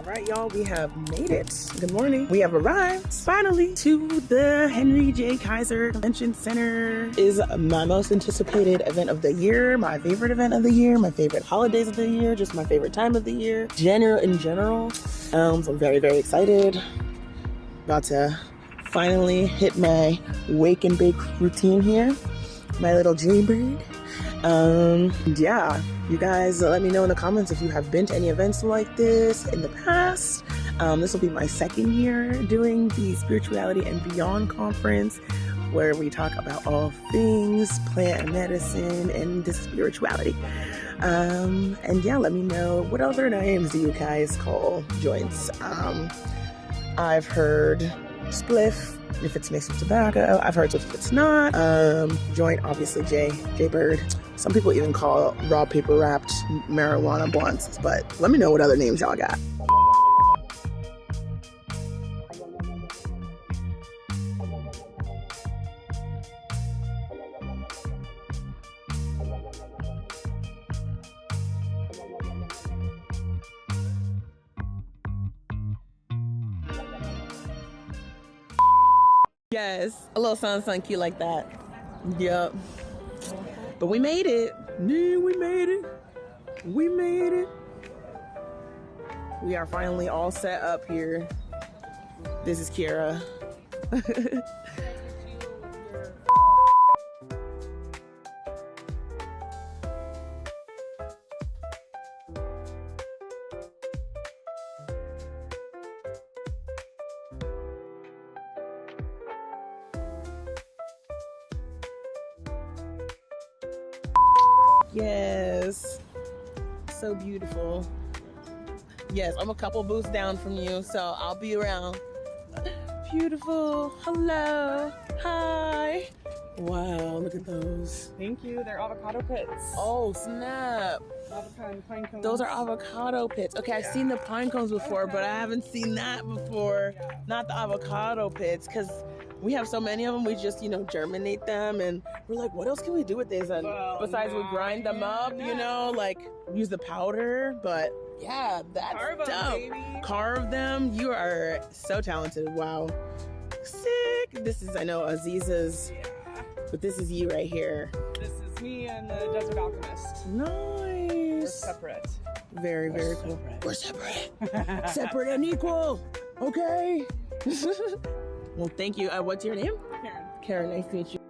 right, y'all, we have made it. Good morning. We have arrived finally to the Henry J. Kaiser Convention Center. Is my most anticipated event of the year, my favorite event of the year, my favorite holidays of the year, just my favorite time of the year, in general. So I'm very, very excited. About to finally hit my wake and bake routine here. My little jaybird. Yeah, you guys let me know in the comments if you have been to any events like this in the past. This will be my second year doing the Spirituality and Beyond conference, where we talk about all things plant medicine and the spirituality. And yeah, let me know, what other names do you guys call joints? I've heard spliff, if it's mixed with tobacco. I've heard if it's not. Joint, obviously J-Bird. Some people even call raw paper wrapped marijuana blunts, but let me know what other names y'all got. Yes, a little sun cute like that. Yep. But we made it. Yeah, we made it. We made it. We are finally all set up here. This is Kiara. Yes, so beautiful. Yes, I'm a couple booths down from you, so I'll be around. Beautiful. Hello. Hi. Wow, look at those. Thank you. They're avocado pits. Oh, snap. Avocado pine cones. Those are avocado pits. Okay, I've seen the pine cones before, but I haven't seen that before. Not the avocado pits, because we have so many of them, we just, germinate them, and we're like, what else can we do with these? And besides, we grind them up, like use the powder. But yeah, that's dope. Baby. Carve them. You are so talented. Wow. Sick. This is, I know, Aziza's, but this is you right here. This is me and the Desert Alchemist. Nice. We're separate. Very, very cool. We're separate. Separate and equal. Okay. Well, thank you. What's your name? Karen. Karen, nice to meet you.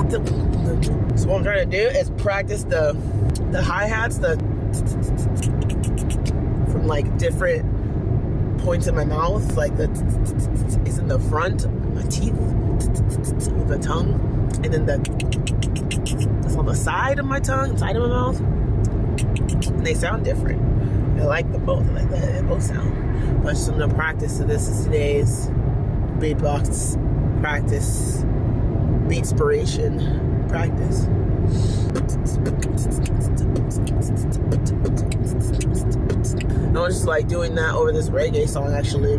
So what I'm trying to do is practice the hi-hats, from like different points in my mouth, like the is in the front, my teeth, with the tongue, and then that's on the side of my tongue, side of my mouth. And they sound different. I like them both. I like that they both sound. But just I'm gonna practice. So this is today's beatbox practice, beatspiration practice. I was just like doing that over this reggae song actually.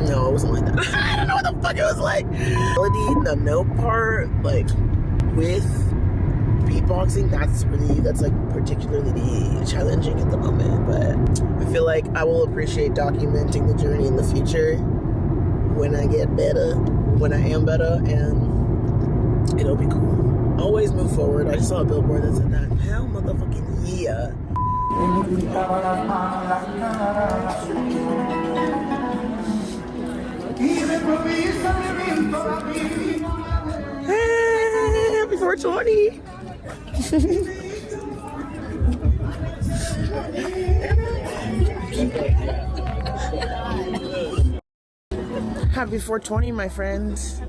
No, it wasn't like that. I don't know what the fuck it was like. Melody, the note part, like with beatboxing, that's like particularly challenging at the moment. But I feel like I will appreciate documenting the journey in the future when I get better, when I am better, and it'll be cool. Always move forward. I just saw a billboard that said that. Hell motherfucking yeah. Hey, happy 420. Happy 420, my friends.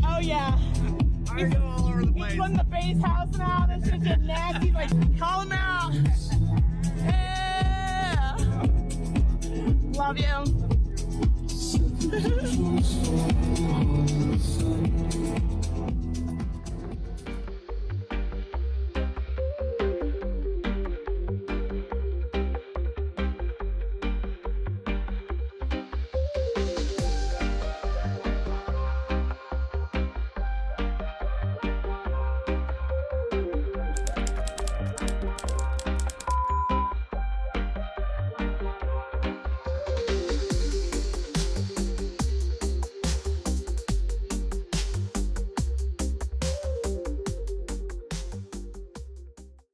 Oh yeah. He's from the base house now. This shit's getting nasty. Like, call him out. Yeah. Love you.